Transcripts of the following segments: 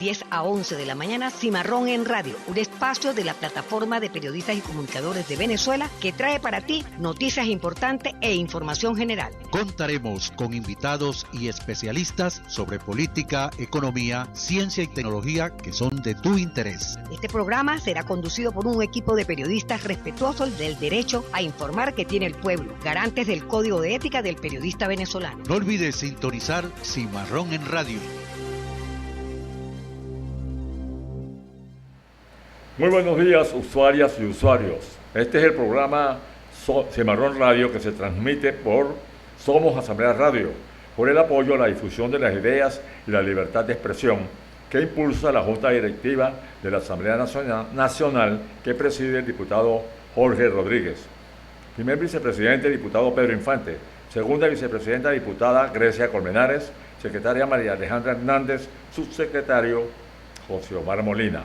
10 a 11 de la mañana, Cimarrón en Radio, un espacio de la plataforma de periodistas y comunicadores de Venezuela que trae para ti noticias importantes e información general. Contaremos con invitados y especialistas sobre política, economía, ciencia y tecnología que son de tu interés. Este programa será conducido por un equipo de periodistas respetuosos del derecho a informar que tiene el pueblo, garantes del Código de Ética del periodista venezolano. No olvides sintonizar Cimarrón en Radio. Muy buenos días, usuarias y usuarios. Este es el programa Cimarrón Radio que se transmite por Somos Asamblea Radio, por el apoyo a la difusión de las ideas y la libertad de expresión que impulsa la Junta Directiva de la Asamblea Nacional que preside el diputado Jorge Rodríguez. Primer vicepresidente, diputado Pedro Infante. Segunda vicepresidenta, diputada Grecia Colmenares. Secretaria María Alejandra Hernández. Subsecretario José Omar Molina.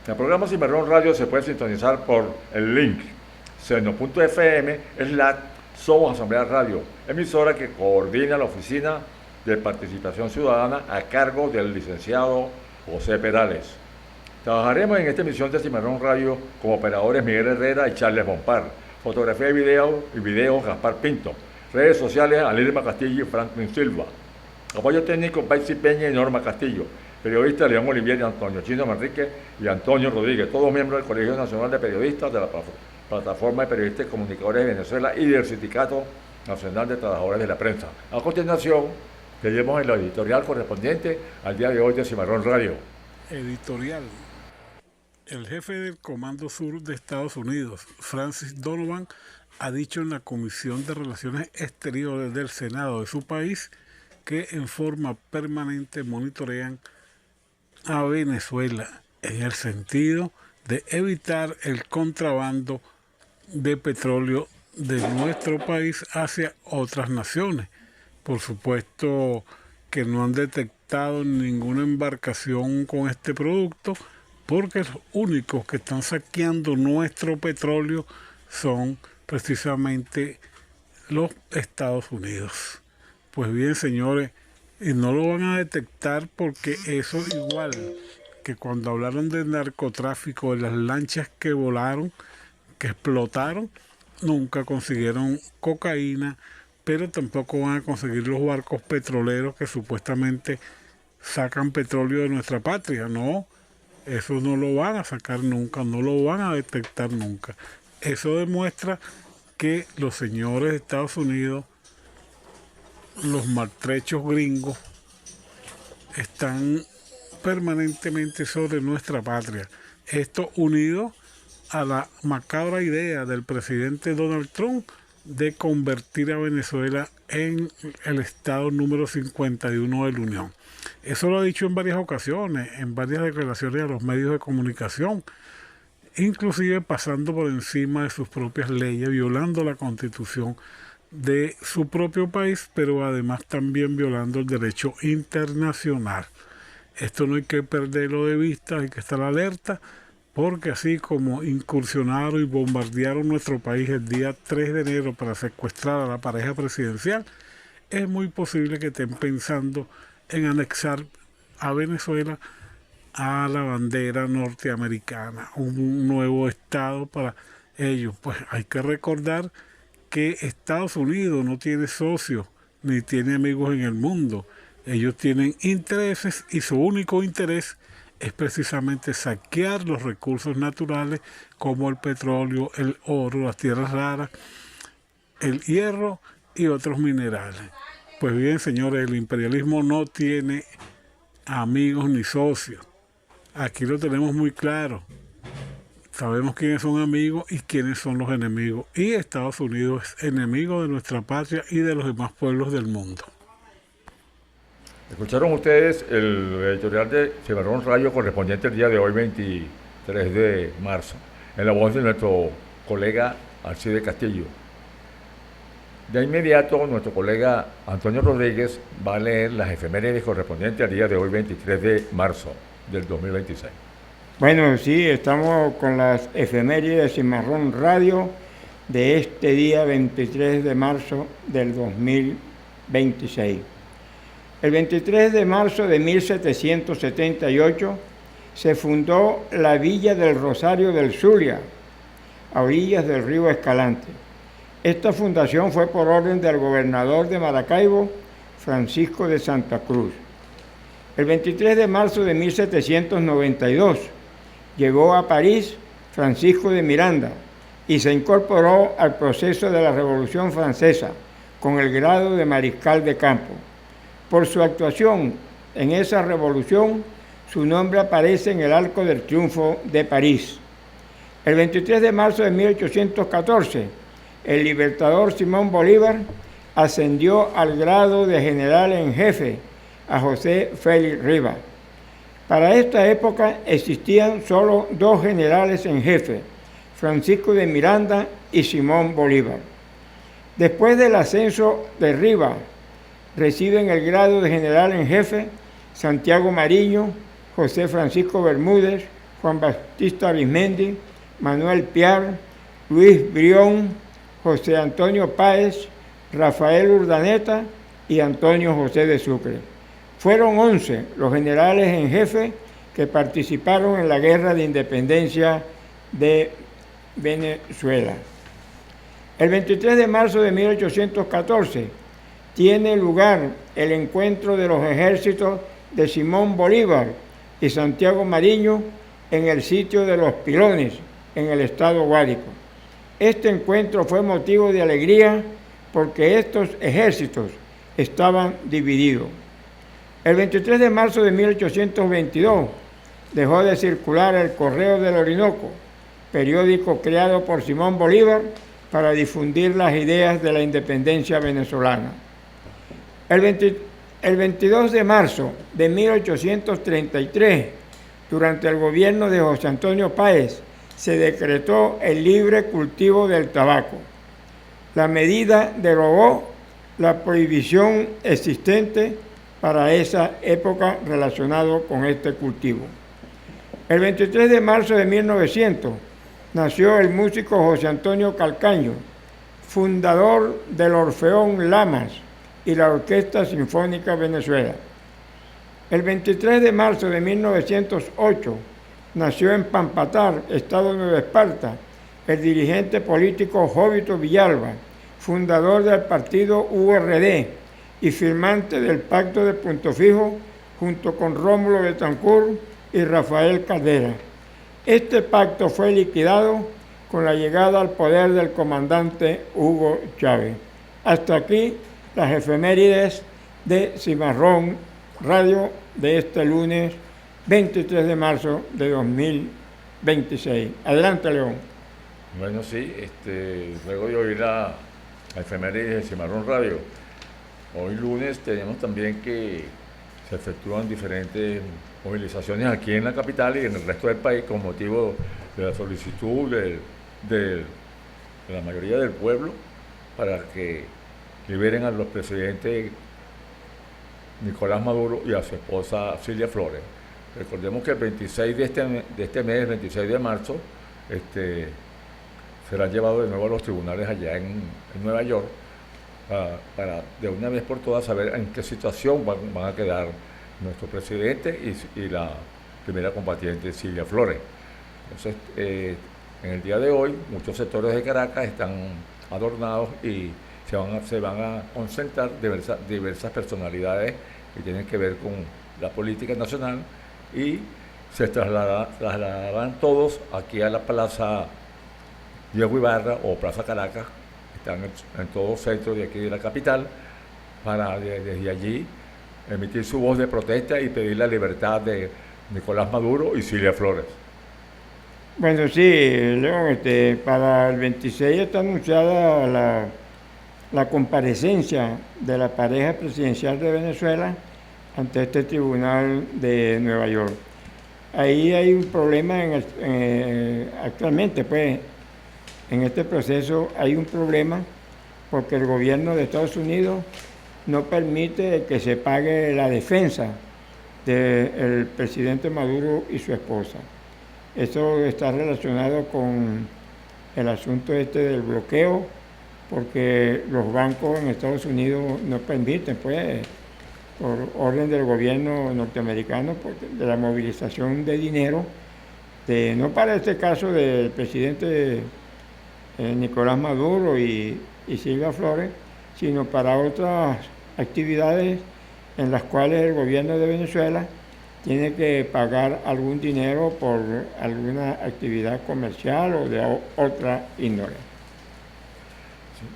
El programa Cimarrón Radio se puede sintonizar por el link seno.fm/Somos Asamblea Radio, emisora que coordina la Oficina de Participación Ciudadana a cargo del licenciado José Perales. Trabajaremos en esta emisión de Cimarrón Radio como operadores Miguel Herrera y Charles Bompar, fotografía y video Gaspar Pinto, redes sociales Alirma Castillo y Franklin Silva, apoyo técnico Paisy Peña y Norma Castillo, periodistas León Olivier y Antonio Chino Manrique y Antonio Rodríguez, todos miembros del Colegio Nacional de Periodistas, de la Plataforma de Periodistas y Comunicadores de Venezuela y del Sindicato Nacional de Trabajadores de la Prensa. A continuación, leemos el editorial correspondiente al día de hoy de Cimarrón Radio. Editorial. El jefe del Comando Sur de Estados Unidos, Francis Donovan, ha dicho en la Comisión de Relaciones Exteriores del Senado de su país que en forma permanente monitorean a Venezuela en el sentido de evitar el contrabando de petróleo de nuestro país hacia otras naciones. Por supuesto que no han detectado ninguna embarcación con este producto porque los únicos que están saqueando nuestro petróleo son precisamente los Estados Unidos. Pues bien, señores, y no lo van a detectar porque eso igual que cuando hablaron de narcotráfico, de las lanchas que volaron, que explotaron, nunca consiguieron cocaína, pero tampoco van a conseguir los barcos petroleros que supuestamente sacan petróleo de nuestra patria. No, eso no lo van a sacar nunca, no lo van a detectar nunca. Eso demuestra que los señores de Estados Unidos, los maltrechos gringos, están permanentemente sobre nuestra patria. Esto unido a la macabra idea del presidente Donald Trump de convertir a Venezuela en el estado número 51 de la Unión. Eso lo ha dicho en varias ocasiones, en varias declaraciones a los medios de comunicación, inclusive pasando por encima de sus propias leyes, violando la Constitución de su propio país, pero además también violando el derecho internacional. Esto no hay que perderlo de vista, hay que estar alerta, porque así como incursionaron y bombardearon nuestro país el día 3 de enero para secuestrar a la pareja presidencial, es muy posible que estén pensando en anexar a Venezuela a la bandera norteamericana, un nuevo estado para ellos. Pues hay que recordar que Estados Unidos no tiene socios ni tiene amigos en el mundo. Ellos tienen intereses y su único interés es precisamente saquear los recursos naturales como el petróleo, el oro, las tierras raras, el hierro y otros minerales. Pues bien, señores, el imperialismo no tiene amigos ni socios. Aquí lo tenemos muy claro. Sabemos quiénes son amigos y quiénes son los enemigos. Y Estados Unidos es enemigo de nuestra patria y de los demás pueblos del mundo. Escucharon ustedes el editorial de Cimarrón Radio correspondiente el día de hoy, 23 de marzo, en la voz de nuestro colega Alcide Castillo. De inmediato, nuestro colega Antonio Rodríguez va a leer las efemérides correspondientes al día de hoy, 23 de marzo del 2026. Bueno, sí, estamos con las efemérides de Cimarrón Radio de este día 23 de marzo del 2026. El 23 de marzo de 1778 se fundó la Villa del Rosario del Zulia, a orillas del río Escalante. Esta fundación fue por orden del gobernador de Maracaibo, Francisco de Santa Cruz. El 23 de marzo de 1792 llegó a París Francisco de Miranda y se incorporó al proceso de la Revolución Francesa con el grado de mariscal de campo. Por su actuación en esa revolución, su nombre aparece en el Arco del Triunfo de París. El 23 de marzo de 1814, el libertador Simón Bolívar ascendió al grado de general en jefe a José Félix Rivas. Para esta época existían solo dos generales en jefe, Francisco de Miranda y Simón Bolívar. Después del ascenso de Rivas, reciben el grado de general en jefe Santiago Mariño, José Francisco Bermúdez, Juan Bautista Arizmendi, Manuel Piar, Luis Brión, José Antonio Páez, Rafael Urdaneta y Antonio José de Sucre. Fueron 11 los generales en jefe que participaron en la Guerra de Independencia de Venezuela. El 23 de marzo de 1814 tiene lugar el encuentro de los ejércitos de Simón Bolívar y Santiago Mariño en el sitio de Los Pilones, en el estado Guárico. Este encuentro fue motivo de alegría porque estos ejércitos estaban divididos. El 23 de marzo de 1822 dejó de circular el Correo del Orinoco, periódico creado por Simón Bolívar para difundir las ideas de la independencia venezolana. El 22 de marzo de 1833, durante el gobierno de José Antonio Páez, se decretó el libre cultivo del tabaco. La medida derogó la prohibición existente para esa época relacionado con este cultivo. El 23 de marzo de 1900 nació el músico José Antonio Calcaño, fundador del Orfeón Lamas y la Orquesta Sinfónica Venezuela. El 23 de marzo de 1908 nació en Pampatar, estado Nueva Esparta, el dirigente político Jóbito Villalba, fundador del partido URD y firmante del Pacto de Punto Fijo junto con Rómulo Betancourt y Rafael Caldera. Este pacto fue liquidado con la llegada al poder del comandante Hugo Chávez. Hasta aquí las efemérides de Cimarrón Radio de este lunes 23 de marzo de 2026. Adelante, León. Bueno, sí, luego de oír la efeméride de Cimarrón Radio, hoy lunes tenemos también que se efectúan diferentes movilizaciones aquí en la capital y en el resto del país con motivo de la solicitud de la mayoría del pueblo para que liberen a los presidentes Nicolás Maduro y a su esposa Cilia Flores. Recordemos que el 26 de este mes, el 26 de marzo, serán llevados de nuevo a los tribunales allá en Nueva York para de una vez por todas saber en qué situación van a quedar nuestro presidente y la primera combatiente Cilia Flores. Entonces, en el día de hoy, muchos sectores de Caracas están adornados y se van a concentrar diversas personalidades que tienen que ver con la política nacional y se trasladarán todos aquí a la Plaza Diego Ibarra o Plaza Caracas, están en todo centro de aquí de la capital, para desde allí emitir su voz de protesta y pedir la libertad de Nicolás Maduro y Cilia Flores. Bueno, sí, León, para el 26 está anunciada la comparecencia de la pareja presidencial de Venezuela ante este tribunal de Nueva York. Ahí hay un problema actualmente, pues, en este proceso hay un problema porque el gobierno de Estados Unidos no permite que se pague la defensa del presidente Maduro y su esposa. Eso está relacionado con el asunto del bloqueo, porque los bancos en Estados Unidos no permiten, pues, por orden del gobierno norteamericano, de la movilización de dinero, no para este caso del presidente Nicolás Maduro y Silvia Flores, sino para otras actividades en las cuales el gobierno de Venezuela tiene que pagar algún dinero por alguna actividad comercial o de otra índole.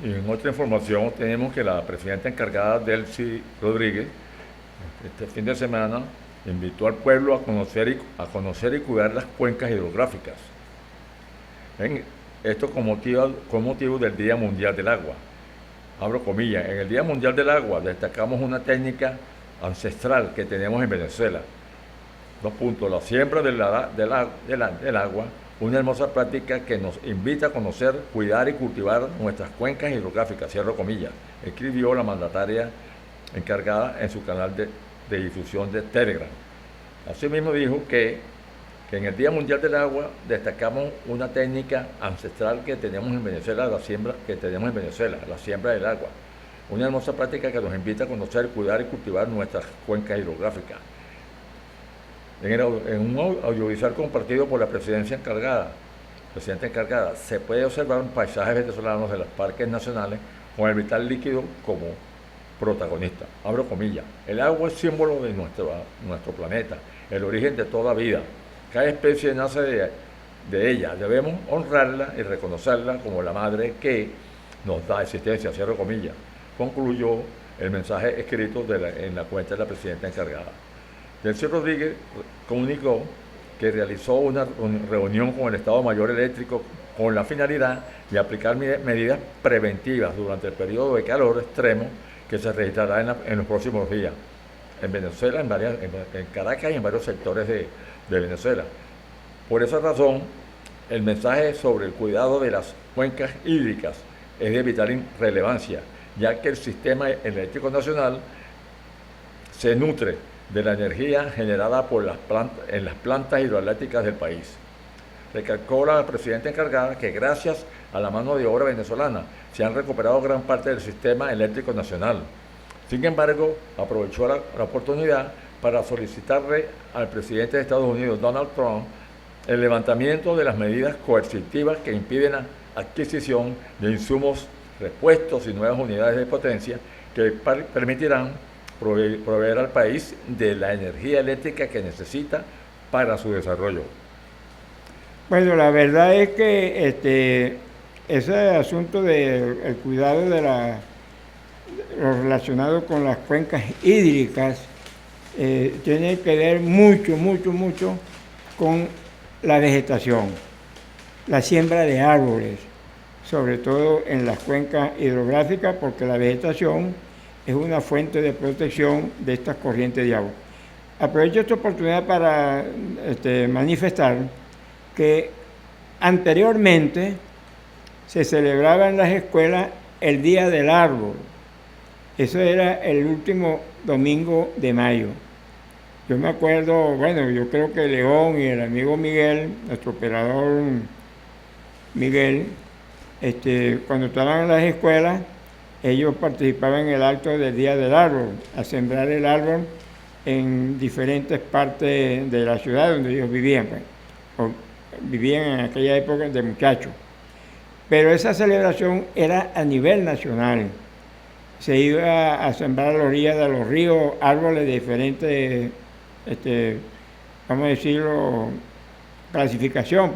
Y en otra información tenemos que la presidenta encargada, Delcy Rodríguez, este fin de semana invitó al pueblo a conocer y cuidar las cuencas hidrográficas. Esto con motivo del Día Mundial del Agua. Abro comillas, en el Día Mundial del Agua destacamos una técnica ancestral que tenemos en Venezuela. 2 puntos, la siembra del agua, una hermosa práctica que nos invita a conocer, cuidar y cultivar nuestras cuencas hidrográficas, cierro comillas, escribió la mandataria encargada en su canal de difusión de Telegram. Asimismo dijo que en el Día Mundial del Agua destacamos una técnica ancestral que tenemos en Venezuela, la siembra del agua. Una hermosa práctica que nos invita a conocer, cuidar y cultivar nuestras cuencas hidrográficas. En un audiovisual compartido por la presidenta encargada, se puede observar un paisaje venezolano de los parques nacionales con el vital líquido como protagonista. Abro comillas. El agua es símbolo de nuestro planeta, el origen de toda vida. Cada especie nace de ella. Debemos honrarla y reconocerla como la madre que nos da existencia, cierro comillas. Concluyó el mensaje escrito en la cuenta de la presidenta encargada. Delcy Rodríguez comunicó que realizó una reunión con el Estado Mayor Eléctrico con la finalidad de aplicar medidas preventivas durante el periodo de calor extremo que se registrará en los próximos días en Venezuela, en Caracas y en varios sectores de Venezuela. Por esa razón, el mensaje sobre el cuidado de las cuencas hídricas es de vital relevancia, ya que el sistema eléctrico nacional se nutre de la energía generada en las plantas hidroeléctricas del país. Recalcó la presidenta encargada que gracias a la mano de obra venezolana se han recuperado gran parte del sistema eléctrico nacional. Sin embargo, aprovechó la oportunidad para solicitarle al presidente de Estados Unidos, Donald Trump, el levantamiento de las medidas coercitivas que impiden la adquisición de insumos, repuestos y nuevas unidades de potencia que permitirán proveer al país de la energía eléctrica que necesita para su desarrollo. Bueno, la verdad es que ese asunto del cuidado lo relacionado con las cuencas hídricas tiene que ver mucho con la vegetación, la siembra de árboles, sobre todo en las cuencas hidrográficas, porque la vegetación es una fuente de protección de estas corrientes de agua. Aprovecho esta oportunidad para manifestar que anteriormente se celebraba en las escuelas el Día del Árbol. Eso era el último domingo de mayo. Yo me acuerdo, yo creo que León y el amigo Miguel, nuestro operador Miguel, cuando estaban en las escuelas, ellos participaban en el acto del Día del Árbol, a sembrar el árbol en diferentes partes de la ciudad donde ellos vivían, vivían en aquella época de muchachos. Pero esa celebración era a nivel nacional. Se iba a sembrar a la orilla de los ríos árboles de diferentes, vamos a decirlo, clasificación,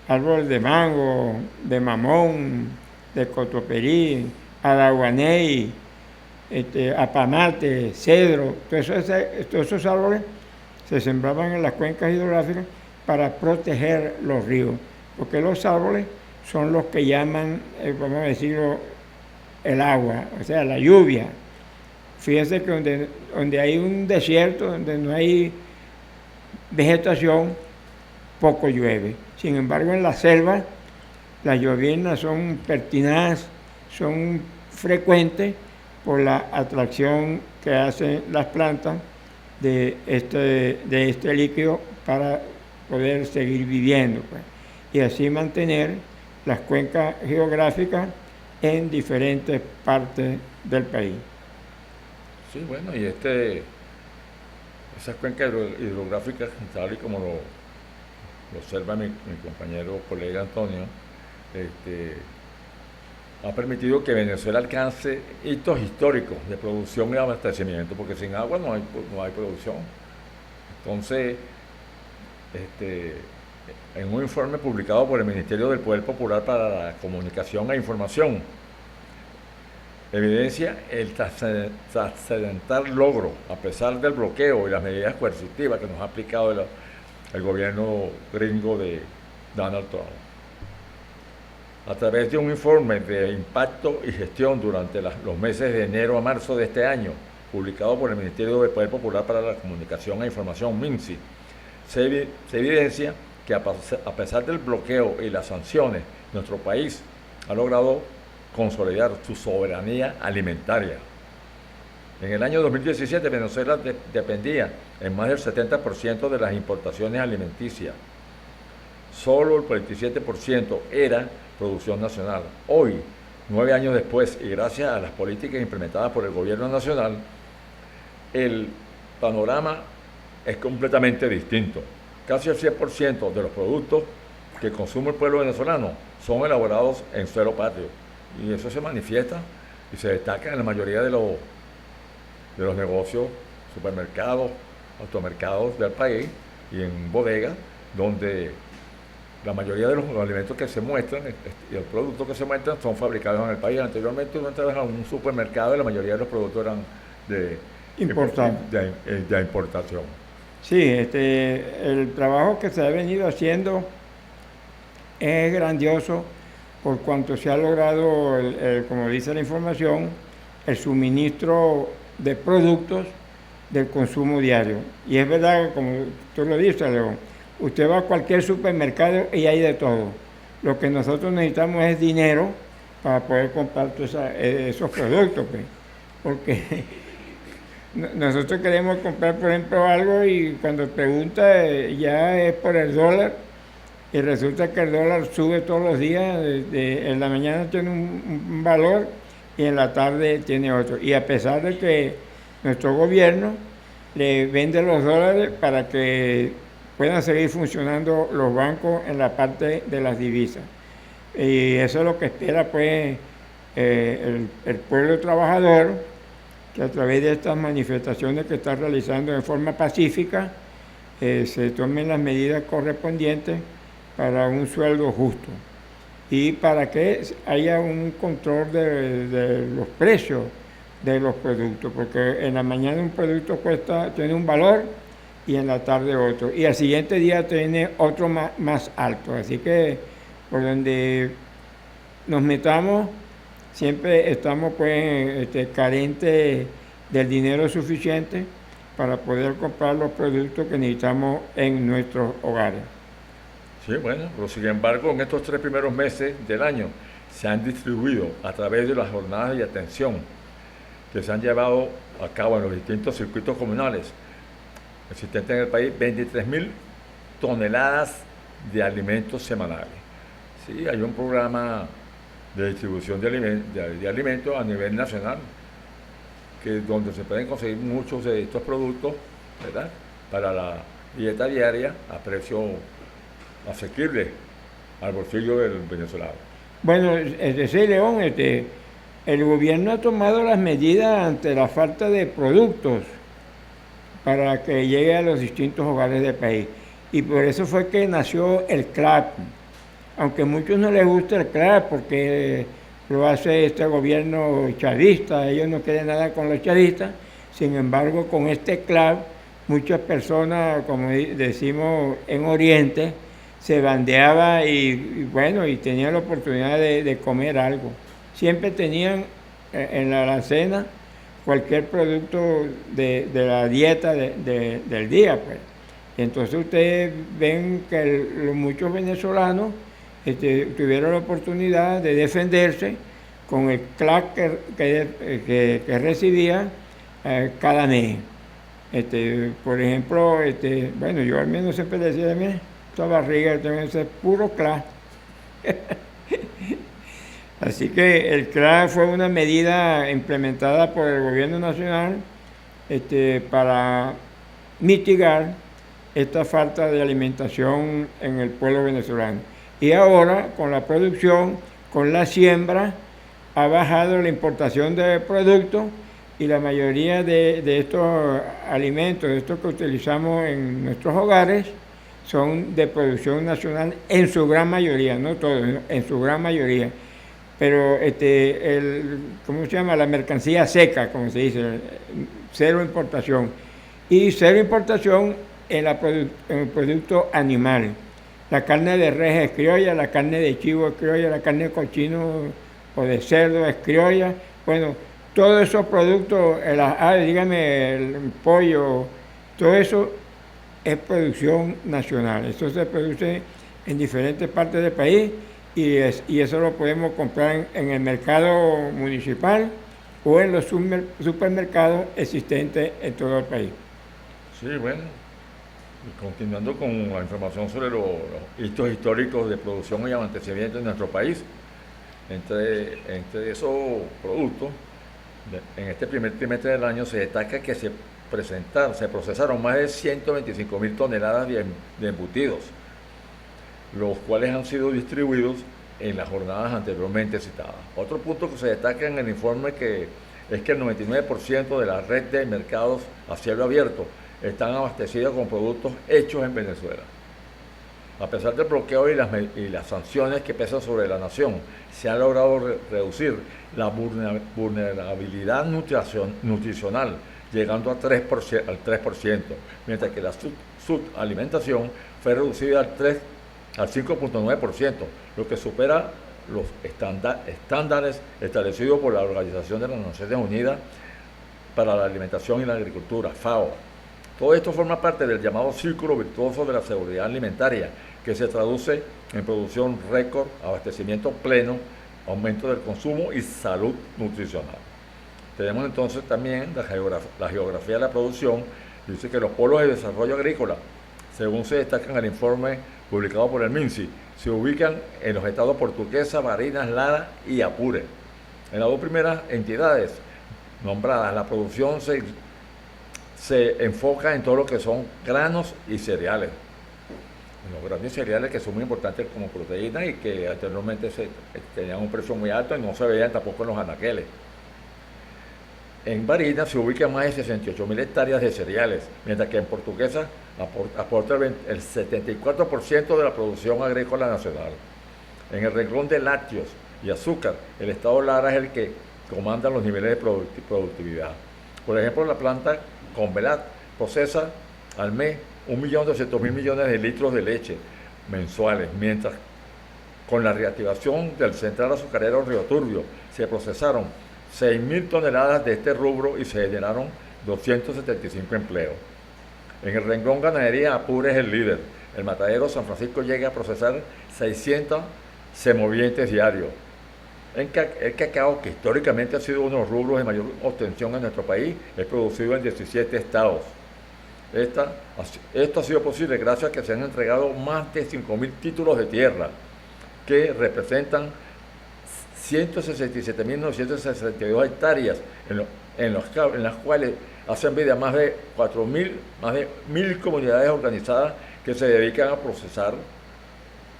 árboles de mango, de mamón, de cotoperí, araguaney, apamate, cedro, todos esos árboles se sembraban en las cuencas hidrográficas para proteger los ríos, porque los árboles son los que llaman, vamos a decirlo, el agua, o sea, la lluvia. Fíjense que donde hay un desierto, donde no hay vegetación, poco llueve. Sin embargo, en la selva, las lloviznas son pertinaces, son frecuentes por la atracción que hacen las plantas de este líquido para poder seguir viviendo, y así mantener las cuencas geográficas en diferentes partes del país. Sí, bueno, y esas cuencas hidrográficas, tal y como lo observa mi compañero, colega Antonio, ha permitido que Venezuela alcance hitos históricos de producción y abastecimiento, porque sin agua no hay producción. Entonces, en un informe publicado por el Ministerio del Poder Popular para la Comunicación e Información, evidencia el trascendental logro, a pesar del bloqueo y las medidas coercitivas que nos ha aplicado el gobierno gringo de Donald Trump. A través de un informe de impacto y gestión durante los meses de enero a marzo de este año, publicado por el Ministerio del Poder Popular para la Comunicación e Información, MINSI, se evidencia que a pesar del bloqueo y las sanciones, nuestro país ha logrado consolidar su soberanía alimentaria. En el año 2017, Venezuela dependía en más del 70% de las importaciones alimenticias. Solo el 47% era producción nacional. Hoy, 9 años después, y gracias a las políticas implementadas por el gobierno nacional, el panorama es completamente distinto. Casi el 100% de los productos que consume el pueblo venezolano son elaborados en suelo patrio. Y eso se manifiesta y se destaca en la mayoría de los negocios, supermercados, automercados del país y en bodegas, donde la mayoría de los alimentos que se muestran y los productos que se muestran son fabricados en el país. Anteriormente uno entraba a un supermercado y la mayoría de los productos eran de importación. Sí, el trabajo que se ha venido haciendo es grandioso por cuanto se ha logrado, como dice la información, el suministro de productos del consumo diario. Y es verdad, como tú lo dices, León, usted va a cualquier supermercado y hay de todo. Lo que nosotros necesitamos es dinero para poder comprar todos esos productos, pues. Porque nosotros queremos comprar, por ejemplo, algo y cuando pregunta ya es por el dólar y resulta que el dólar sube todos los días. En la mañana tiene un valor y en la tarde tiene otro. Y a pesar de que nuestro gobierno le vende los dólares para que puedan seguir funcionando los bancos en la parte de las divisas. Y eso es lo que espera pues el pueblo trabajador, que a través de estas manifestaciones que está realizando en forma pacífica se tomen las medidas correspondientes para un sueldo justo y para que haya un control de los precios de los productos, porque en la mañana un producto tiene un valor y en la tarde otro, y al siguiente día tiene otro más alto, así que por donde nos metamos siempre estamos pues carentes del dinero suficiente para poder comprar los productos que necesitamos en nuestros hogares. Sí, bueno, pero sin embargo, en estos 3 primeros meses del año se han distribuido a través de las jornadas de atención que se han llevado a cabo en los distintos circuitos comunales existentes en el país, 23.000 toneladas de alimentos semanales. Sí, hay un programa de distribución de alimentos a nivel nacional, donde se pueden conseguir muchos de estos productos, ¿verdad?, para la dieta diaria a precio asequible al bolsillo del venezolano. Bueno, sí, León, el gobierno ha tomado las medidas ante la falta de productos para que llegue a los distintos hogares del país. Y por eso fue que nació el CLAP. Aunque a muchos no les gusta el CLAP porque lo hace este gobierno chavista, ellos no quieren nada con los chavistas. Sin embargo, con este CLAP, muchas personas, como decimos en Oriente, se bandeaba y tenían la oportunidad de comer algo. Siempre tenían en la alacena cualquier producto de la dieta del día, pues. Entonces ustedes ven que muchos venezolanos tuvieron la oportunidad de defenderse con el CLAC que recibían cada mes. Por ejemplo, yo al menos siempre decía, mira, esta barriga tiene que ser puro CLAC. Así que el CLAC fue una medida implementada por el gobierno nacional para mitigar esta falta de alimentación en el pueblo venezolano. Y ahora, con la producción, con la siembra, ha bajado la importación de productos y la mayoría de estos alimentos, de estos que utilizamos en nuestros hogares, son de producción nacional en su gran mayoría, no todos, en su gran mayoría. Pero ¿cómo se llama? La mercancía seca, como se dice, cero importación. Y cero importación en el producto animal. La carne de res es criolla, la carne de chivo es criolla, la carne de cochino o de cerdo es criolla. Bueno, todos esos productos, el pollo, todo eso es producción nacional. Eso se produce en diferentes partes del país y eso lo podemos comprar en el mercado municipal o en los supermercados existentes en todo el país. Sí, bueno, y continuando con la información sobre los hitos históricos de producción y abastecimiento en nuestro país, entre esos productos, en este primer trimestre del año se destaca que se procesaron más de 125.000 toneladas de embutidos, los cuales han sido distribuidos en las jornadas anteriormente citadas. Otro punto que se destaca en el informe es que el 99% de la red de mercados a cielo abierto están abastecidos con productos hechos en Venezuela. A pesar del bloqueo y las sanciones que pesan sobre la nación, se ha logrado reducir la vulnerabilidad nutricional, llegando al 3%, mientras que la subalimentación fue reducida al 5.9%, lo que supera los estándares establecidos por la Organización de las Naciones Unidas para la Alimentación y la Agricultura, FAO. Todo esto forma parte del llamado círculo virtuoso de la seguridad alimentaria, que se traduce en producción récord, abastecimiento pleno, aumento del consumo y salud nutricional. Tenemos entonces también la geografía de la producción. Dice que los polos de desarrollo agrícola, según se destaca en el informe publicado por el MINSI, se ubican en los estados Portuguesa, Barinas, Lara y Apure. En las dos primeras entidades nombradas, la producción se enfoca en todo lo que son granos y cereales. Los granos y cereales que son muy importantes como proteínas y que anteriormente tenían un precio muy alto y no se veían tampoco en los anaqueles. En Barinas se ubican más de 68.000 hectáreas de cereales, mientras que en Portuguesa aporta el 74% de la producción agrícola nacional. En el renglón de lácteos y azúcar, el estado Lara es el que comanda los niveles de productividad. Por ejemplo, la planta Convelat procesa al mes 1.200.000 millones de litros de leche mensuales, mientras con la reactivación del central azucarero Río Turbio se procesaron 6.000 toneladas de este rubro y se generaron 275 empleos. En el renglón ganadería, Apure es el líder. El matadero San Francisco llega a procesar 600 semovientes diarios. El cacao, que históricamente ha sido uno de los rubros de mayor obtención en nuestro país, es producido en 17 estados. Esto ha sido posible gracias a que se han entregado más de 5.000 títulos de tierra, que representan 167.962 hectáreas, en las cuales hacen vida más de 1.000 comunidades organizadas que se dedican a procesar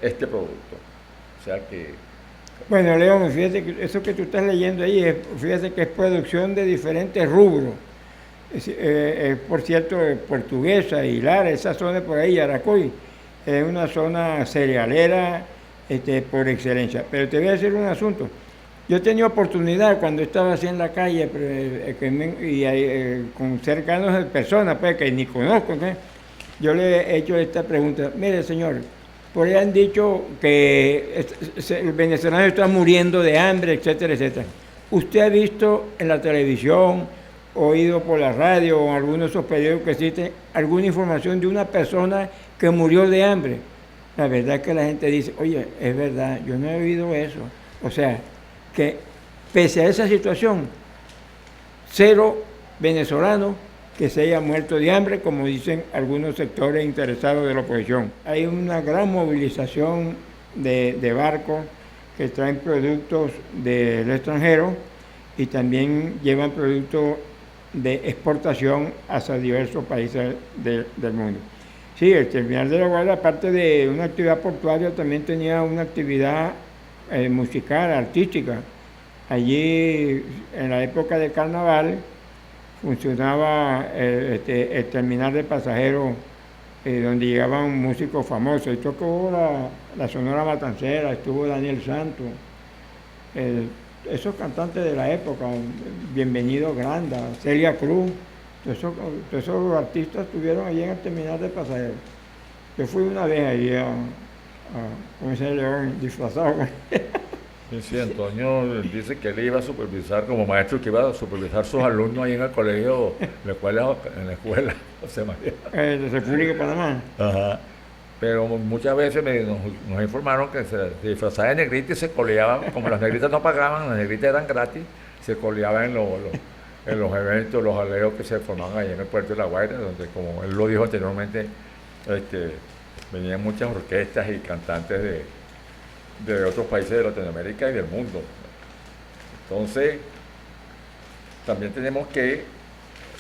este producto. O sea que... Bueno, León, fíjate que eso que tú estás leyendo ahí, fíjate que es producción de diferentes rubros. Por cierto, Portuguesa y Lara, esa zona por ahí, Yaracuy, es una zona cerealera por excelencia. Pero te voy a decir un asunto. Yo he tenido oportunidad cuando estaba así en la calle con cercanos de personas pues, que ni conozco, ¿sí? Yo le he hecho esta pregunta. Mire, señor, por ahí han dicho que el venezolano está muriendo de hambre, etcétera, etcétera. ¿Usted ha visto en la televisión, oído por la radio o en algunos de esos periódicos que existen alguna información de una persona que murió de hambre? La verdad es que la gente dice, oye, es verdad, yo no he oído eso. O sea, que pese a esa situación, cero venezolanos que se haya muerto de hambre, como dicen algunos sectores interesados de la oposición. Hay una gran movilización de barcos que traen productos del extranjero y también llevan productos de exportación hacia diversos países del mundo. Sí, el terminal de La Guaira, aparte de una actividad portuaria, también tenía una actividad musical, artística. Allí, en la época del carnaval, funcionaba el terminal de pasajeros donde llegaban músicos famosos. Y tocó la Sonora Matancera, estuvo Daniel Santos, esos cantantes de la época, Bienvenido Granda, Celia Cruz, todos esos artistas estuvieron allí en el terminal de pasajeros. Yo fui una vez allí con ese león disfrazado. Sí, Antonio dice que él iba a supervisar como maestro, que iba a supervisar sus alumnos ahí en el colegio, en la escuela José María. De República de Panamá. Ajá. Pero muchas veces nos informaron que se disfrazaba de negrita y se coleaba, como las negritas no pagaban, las negritas eran gratis, se coleaba en los eventos, los aleos que se formaban ahí en el puerto de La Guaira, donde, como él lo dijo anteriormente, venían muchas orquestas y cantantes de otros países de Latinoamérica y del mundo. Entonces, también tenemos que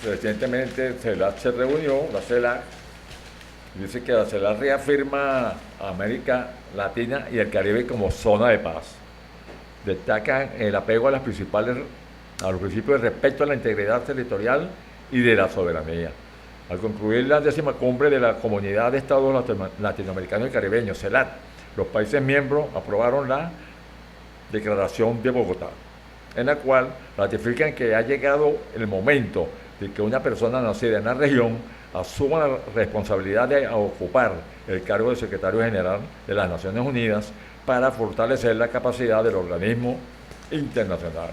recientemente CELAC se reunió, la CELAC dice que la CELAC reafirma a América Latina y el Caribe como zona de paz. Destacan el apego a los principios de respeto a la integridad territorial y de la soberanía. Al concluir la 10ª cumbre de la Comunidad de Estados Latinoamericanos y Caribeños, CELAC, los países miembros aprobaron la Declaración de Bogotá, en la cual ratifican que ha llegado el momento de que una persona nacida en la región asuma la responsabilidad de ocupar el cargo de Secretario General de las Naciones Unidas para fortalecer la capacidad del organismo internacional.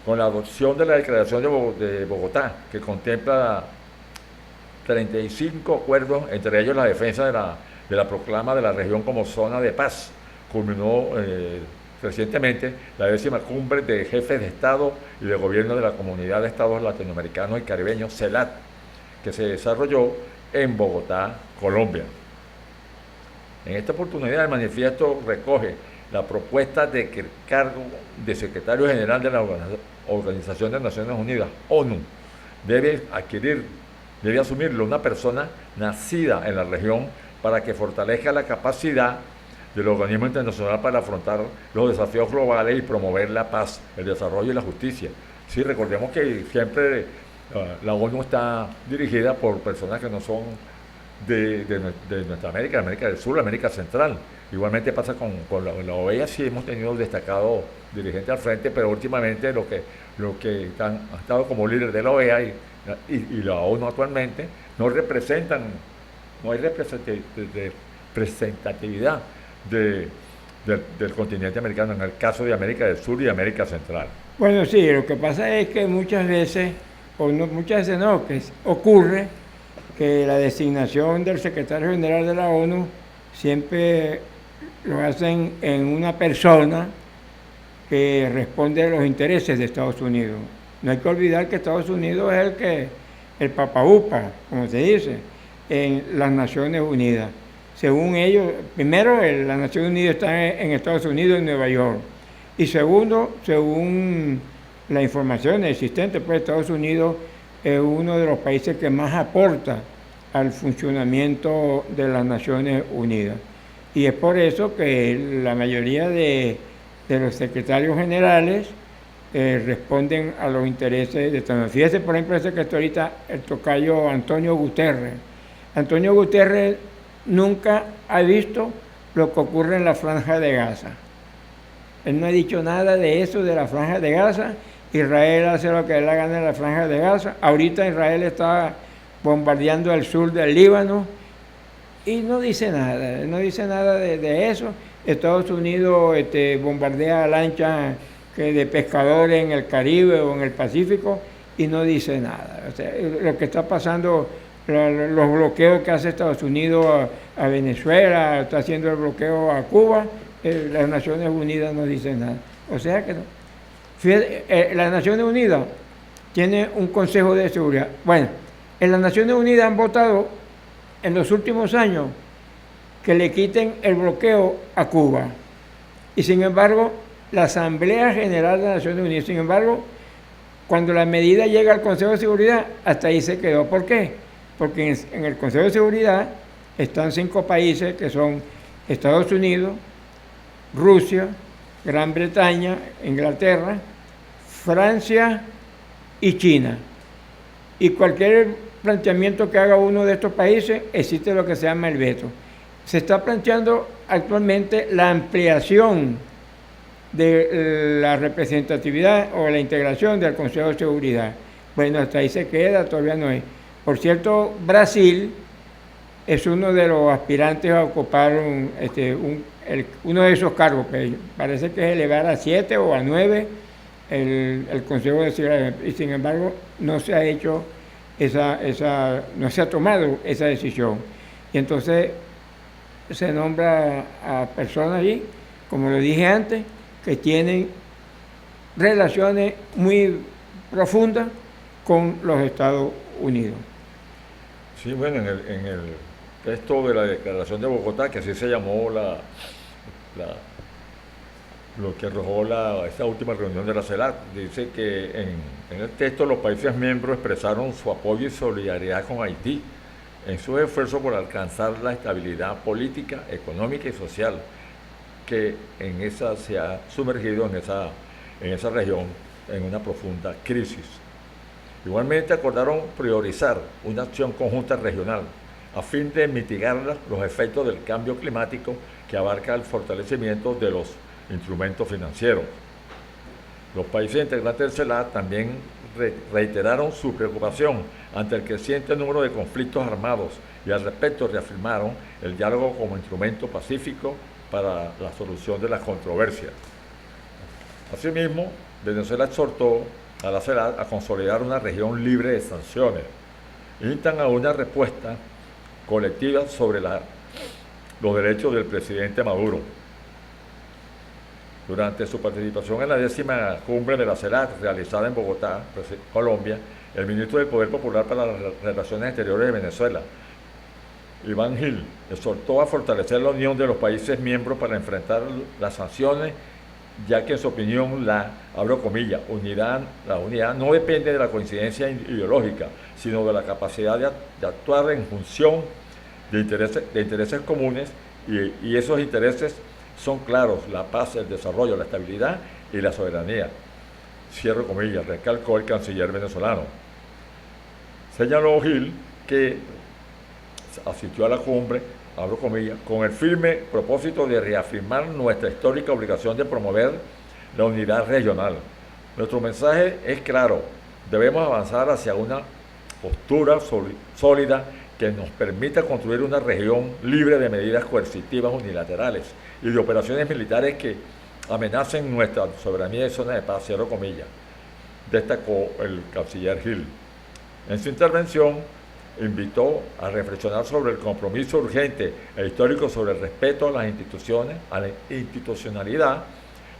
Con la adopción de la Declaración de Bogotá, que contempla 35 acuerdos, entre ellos la defensa de la proclama de la región como zona de paz, culminó recientemente la 10ª cumbre de jefes de Estado y de Gobierno de la Comunidad de Estados Latinoamericanos y Caribeños, CELAC, que se desarrolló en Bogotá, Colombia. En esta oportunidad el manifiesto recoge la propuesta de que el cargo de Secretario General de la Organización de Naciones Unidas, ONU, debe asumirlo una persona nacida en la región para que fortalezca la capacidad del organismo internacional para afrontar los desafíos globales y promover la paz, el desarrollo y la justicia. Sí, recordemos que siempre la ONU está dirigida por personas que no son de nuestra América, América del Sur, América Central. Igualmente pasa con la OEA, sí hemos tenido destacados dirigentes al frente, pero últimamente los que han estado como líderes de la OEA y la ONU actualmente no hay representatividad del continente americano, en el caso de América del Sur y América Central. Bueno, sí, lo que pasa es que muchas veces que ocurre que la designación del secretario general de la ONU siempre lo hacen en una persona que responde a los intereses de Estados Unidos. No hay que olvidar que Estados Unidos es el papaupa, como se dice, en las Naciones Unidas. Según ellos, primero, las Naciones Unidas están en Estados Unidos, en Nueva York. Y segundo, según la información existente, pues Estados Unidos es uno de los países que más aporta al funcionamiento de las Naciones Unidas. Y es por eso que la mayoría de los secretarios generales responden a los intereses de Estados Unidos. Fíjese, por ejemplo, ese que está ahorita, el tocayo Antonio Guterres. Antonio Guterres nunca ha visto lo que ocurre en la Franja de Gaza. Él no ha dicho nada de eso, de la Franja de Gaza. Israel hace lo que le da gana en la Franja de Gaza. Ahorita Israel está bombardeando el sur del Líbano y no dice nada de eso. Estados Unidos bombardea lanchas de pescadores en el Caribe o en el Pacífico y no dice nada. O sea, lo que está pasando, los bloqueos que hace Estados Unidos a Venezuela, está haciendo el bloqueo a Cuba, las Naciones Unidas no dicen nada. O sea que no. Fíjate, las Naciones Unidas tienen un Consejo de Seguridad. Bueno, en las Naciones Unidas han votado en los últimos años que le quiten el bloqueo a Cuba. Y sin embargo, la Asamblea General de las Naciones Unidas, Cuando la medida llega al Consejo de Seguridad, hasta ahí se quedó. ¿Por qué? Porque en el Consejo de Seguridad están 5 países que son Estados Unidos, Rusia, Gran Bretaña, Inglaterra, Francia y China. Y cualquier planteamiento que haga uno de estos países, existe lo que se llama el veto. Se está planteando actualmente la ampliación de la representatividad o la integración del Consejo de Seguridad. Bueno, hasta ahí se queda, todavía no es. Por cierto, Brasil es uno de los aspirantes a ocupar uno de esos cargos, que parece que es elevar a 7 o a 9 el Consejo de Seguridad, y sin embargo no se ha hecho no se ha tomado esa decisión. Y entonces se nombra a personas allí, como lo dije antes, que tienen relaciones muy profundas con los Estados Unidos. Sí, bueno, en el texto de la Declaración de Bogotá, que así se llamó lo que arrojó esta última reunión de la CELAC, dice que en el texto los países miembros expresaron su apoyo y solidaridad con Haití en su esfuerzo por alcanzar la estabilidad política, económica y social que se ha sumergido en esa región en una profunda crisis. Igualmente acordaron priorizar una acción conjunta regional a fin de mitigar los efectos del cambio climático que abarca el fortalecimiento de los instrumentos financieros. Los países integrantes del CELAC también reiteraron su preocupación ante el creciente número de conflictos armados y al respecto reafirmaron el diálogo como instrumento pacífico para la solución de las controversias. Asimismo, Venezuela exhortó a la CELAC a consolidar una región libre de sanciones. Instan a una respuesta colectiva sobre los derechos del presidente Maduro. Durante su participación en la 10ª cumbre de la CELAC realizada en Bogotá, Colombia, el ministro del Poder Popular para las Relaciones Exteriores de Venezuela, Iván Gil, exhortó a fortalecer la unión de los países miembros para enfrentar las sanciones, ya que en su opinión abro comillas, la unidad no depende de la coincidencia ideológica, sino de la capacidad de actuar en función de intereses comunes y esos intereses son claros: la paz, el desarrollo, la estabilidad y la soberanía. Cierro comillas, recalcó el canciller venezolano. Señaló Gil que asistió a la cumbre, abro comillas, con el firme propósito de reafirmar nuestra histórica obligación de promover la unidad regional. Nuestro mensaje es claro: debemos avanzar hacia una postura sólida que nos permita construir una región libre de medidas coercitivas unilaterales y de operaciones militares que amenacen nuestra soberanía y zona de paz, cierro comillas, destacó el canciller Gil. En su intervención, invitó a reflexionar sobre el compromiso urgente e histórico sobre el respeto a las instituciones, a la institucionalidad,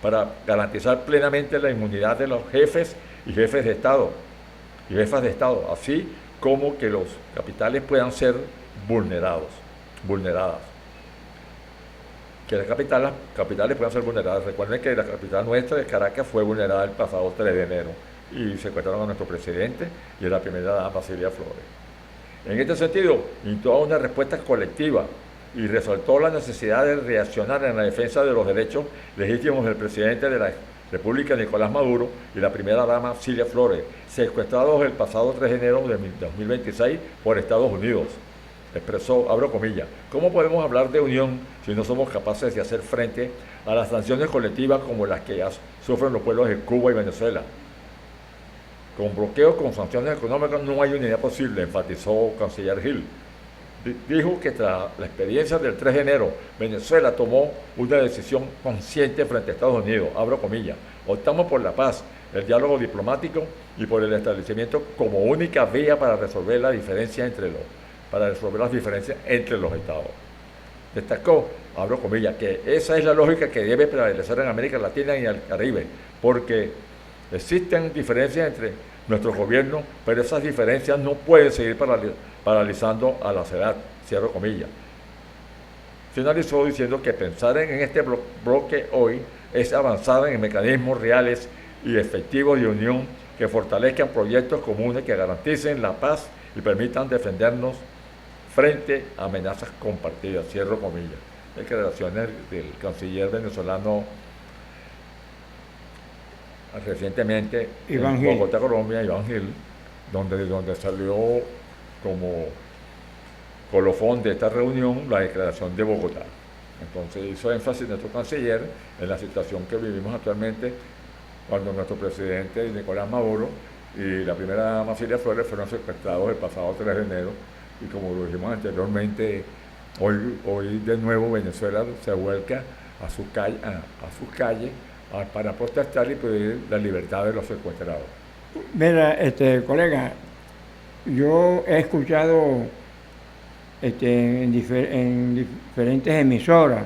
para garantizar plenamente la inmunidad de los jefes y jefas de Estado, así como que los capitales puedan ser vulneradas. Que las capitales puedan ser vulneradas. Recuerden que la capital nuestra de Caracas fue vulnerada el pasado 3 de enero y secuestraron a nuestro presidente y a la primera dama Cilia Flores. En este sentido, instó a una respuesta colectiva y resaltó la necesidad de reaccionar en la defensa de los derechos legítimos del presidente de la República, Nicolás Maduro, y la primera dama Cilia Flores, secuestrados el pasado 3 de enero de 2026 por Estados Unidos. Expresó, abro comillas, ¿cómo podemos hablar de unión si no somos capaces de hacer frente a las sanciones colectivas como las que sufren los pueblos de Cuba y Venezuela? Con bloqueos, con sanciones económicas no hay unidad posible, enfatizó canciller Gil. Dijo que tras la experiencia del 3 de enero, Venezuela tomó una decisión consciente frente a Estados Unidos, abro comillas, optamos por la paz, el diálogo diplomático y por el establecimiento como única vía para resolver las diferencias entre los Estados. Destacó, abro comillas, que esa es la lógica que debe prevalecer en América Latina y el Caribe, porque existen diferencias entre nuestros gobiernos, pero esas diferencias no pueden seguir paralizando a la CELAC, cierro comillas. Finalizó diciendo que pensar en este bloque hoy es avanzar en mecanismos reales y efectivos de unión que fortalezcan proyectos comunes que garanticen la paz y permitan defendernos frente a amenazas compartidas, cierro comillas. Declaraciones del canciller venezolano recientemente en Bogotá, Colombia, Iván Gil, donde salió como colofón de esta reunión la declaración de Bogotá. Entonces hizo énfasis nuestro canciller en la situación que vivimos actualmente cuando nuestro presidente Nicolás Maduro y la primera dama Cilia Flores fueron secuestrados el pasado 3 de enero y como lo dijimos anteriormente, hoy de nuevo Venezuela se vuelca a sus calles para protestar y pedir la libertad de los secuestrados. Mira, colega, yo he escuchado en diferentes emisoras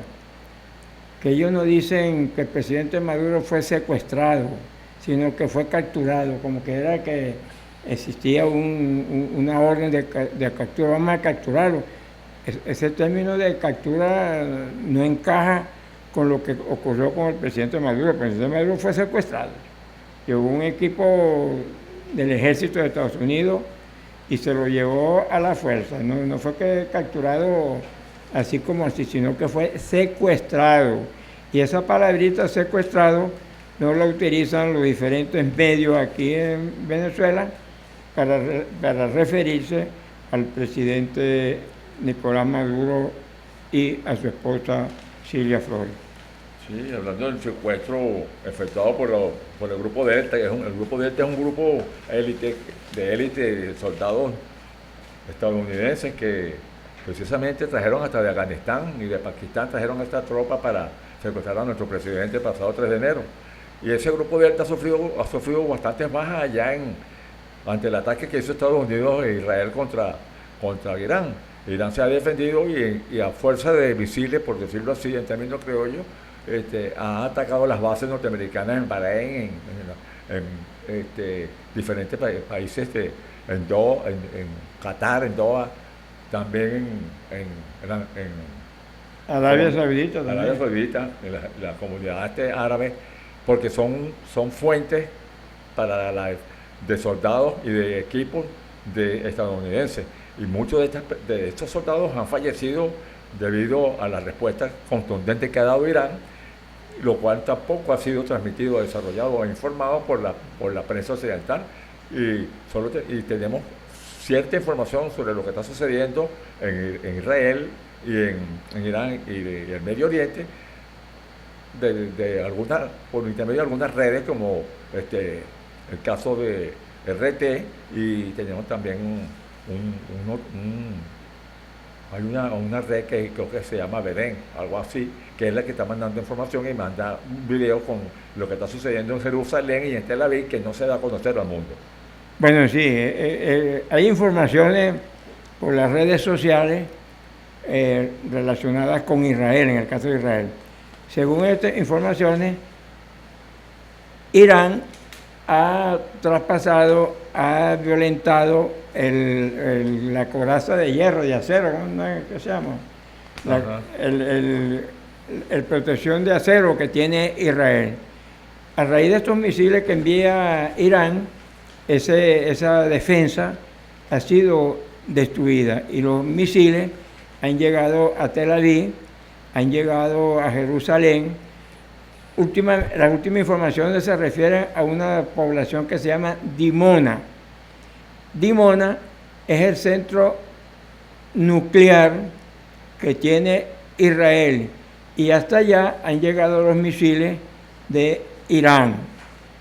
que ellos no dicen que el presidente Maduro fue secuestrado, sino que fue capturado, como que era que existía una orden de captura, vamos a capturarlo. Ese término de captura no encaja con lo que ocurrió con el presidente Maduro. El presidente Maduro fue secuestrado. Llegó un equipo del ejército de Estados Unidos y se lo llevó a la fuerza. No fue que capturado así como así, sino que fue secuestrado. Y esa palabrita secuestrado no la utilizan los diferentes medios aquí en Venezuela para referirse al presidente Nicolás Maduro y a su esposa Cilia Flores. Sí, hablando del secuestro efectuado por el Grupo Delta, que el Grupo Delta es un grupo élite de soldados estadounidenses que precisamente trajeron hasta de Afganistán y de Pakistán, trajeron esta tropa para secuestrar a nuestro presidente el pasado 3 de enero. Y ese Grupo Delta ha sufrido bastantes bajas allá ante el ataque que hizo Estados Unidos e Israel contra Irán. Irán se ha defendido y a fuerza de misiles, por decirlo así, en términos criollos, ha atacado las bases norteamericanas en Bahrein, en diferentes países, en Qatar, en Doha, también en Arabia Saudita, en la comunidad árabe, porque son fuentes de soldados y de equipos de estadounidenses. Y muchos de estos soldados han fallecido debido a la respuesta contundente que ha dado Irán, lo cual tampoco ha sido transmitido, desarrollado o informado por la prensa occidental. Y tenemos cierta información sobre lo que está sucediendo en Israel y en Irán y el Medio Oriente, por intermedio de algunas redes como el caso de RT, y tenemos también hay una red que creo que se llama Belén, algo así, que es la que está mandando información y manda un video con lo que está sucediendo en Jerusalén y en Tel Aviv, que no se da a conocer al mundo. Bueno, sí, hay informaciones por las redes sociales relacionadas con Israel, en el caso de Israel. Según estas informaciones, Irán ha traspasado, ha violentado la coraza de hierro, de acero, ¿qué se llama? El protección de acero que tiene Israel. A raíz de estos misiles que envía Irán, esa defensa ha sido destruida y los misiles han llegado a Tel Aviv, han llegado a Jerusalén. Las últimas informaciones se refieren a una población que se llama Dimona. Dimona es el centro nuclear que tiene Israel y hasta allá han llegado los misiles de Irán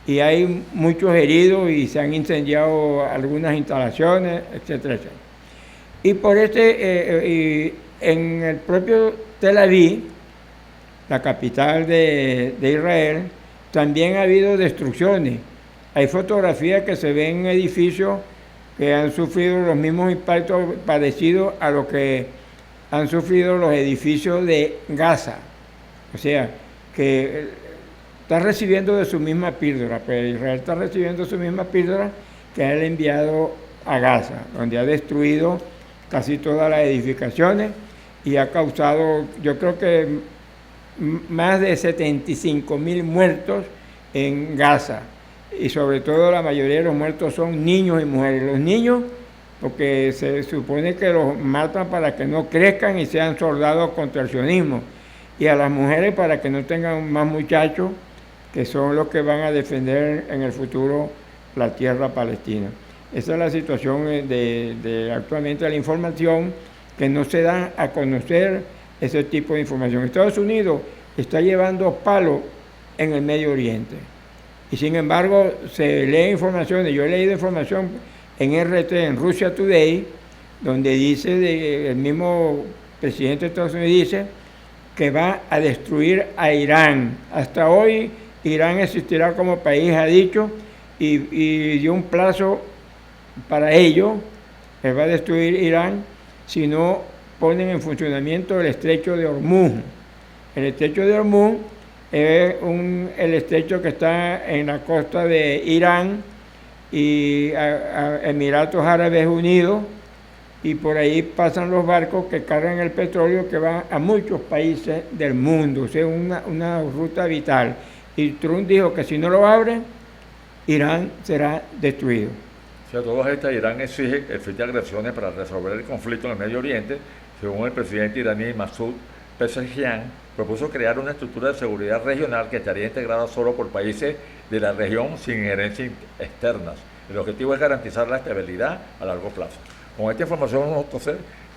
y hay muchos heridos y se han incendiado algunas instalaciones, etcétera, etcétera. Y por en el propio Tel Aviv, la capital de Israel, también ha habido destrucciones. Hay fotografías que se ven en edificios que han sufrido los mismos impactos parecidos a lo que han sufrido los edificios de Gaza. O sea, que está recibiendo de su misma píldora, pues Israel está recibiendo su misma píldora que ha enviado a Gaza, donde ha destruido casi todas las edificaciones y ha causado, yo creo que más de 75.000 muertos en Gaza. y sobre todo la mayoría de los muertos son niños y mujeres. Los niños, porque se supone que los matan para que no crezcan y sean soldados contra el sionismo, y a las mujeres para que no tengan más muchachos, que son los que van a defender en el futuro la tierra palestina. Esa es la situación actualmente de la información, que no se da a conocer ese tipo de información. Estados Unidos está llevando palo en el Medio Oriente, y sin embargo se lee informaciones. Yo he leído información en RT, en Russia Today, donde dice, el mismo presidente de Estados Unidos dice que va a destruir a Irán. Hasta hoy Irán existirá como país, ha dicho, y dio un plazo para ello. Él va a destruir Irán si no ponen en funcionamiento el estrecho de Hormuz. El estrecho de Hormuz es el estrecho que está en la costa de Irán y Emiratos Árabes Unidos, y por ahí pasan los barcos que cargan el petróleo que van a muchos países del mundo. O sea, una ruta vital. Y Trump dijo que si no lo abren, Irán será destruido. O sea, todas estas, Irán exige el fin de agresiones para resolver el conflicto en el Medio Oriente. Según el presidente iraní Masoud Pezeshkian, propuso crear una estructura de seguridad regional que estaría integrada solo por países de la región sin injerencias externas. El objetivo es garantizar la estabilidad a largo plazo. Con esta información, entonces,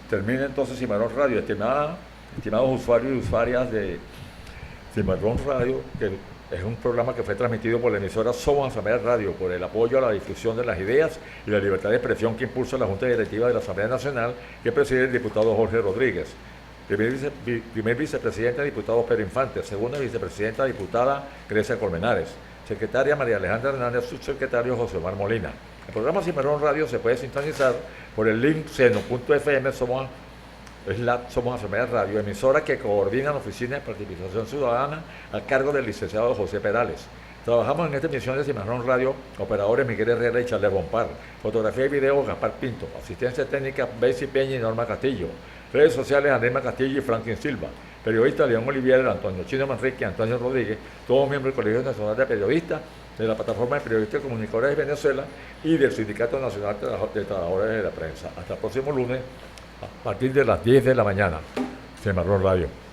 termina entonces Cimarrón Radio. Estimados usuarios y usuarias de Cimarrón Radio, que es un programa que fue transmitido por la emisora Somos Asamblea Radio, por el apoyo a la difusión de las ideas y la libertad de expresión que impulsa la Junta Directiva de la Asamblea Nacional, que preside el diputado Jorge Rodríguez. Primer vicepresidenta, diputado Pedro Infante. Segunda vicepresidenta, diputada Grecia Colmenares. Secretaria María Alejandra Hernández. Subsecretario José Omar Molina. El programa Cimarrón Radio se puede sintonizar por el link seno.fm Somos Asamblea Radio, emisora que coordina la Oficina de Participación Ciudadana a cargo del licenciado José Perales. Trabajamos en esta emisión de Cimarrón Radio, operadores Miguel Herrera y Charles Bompar, fotografía y video Gaspar Pinto, asistencia técnica Betsy Peña y Norma Castillo, redes sociales Andrés Castillo y Franklin Silva, periodista León Olivier, Antonio Chino Manrique, Antonio Rodríguez, todos miembros del Colegio Nacional de Periodistas, de la Plataforma de Periodistas y Comunicadores de Venezuela y del Sindicato Nacional de Trabajadores de la Prensa. Hasta el próximo lunes, a partir de las 10 de la mañana. Cimarrón Radio.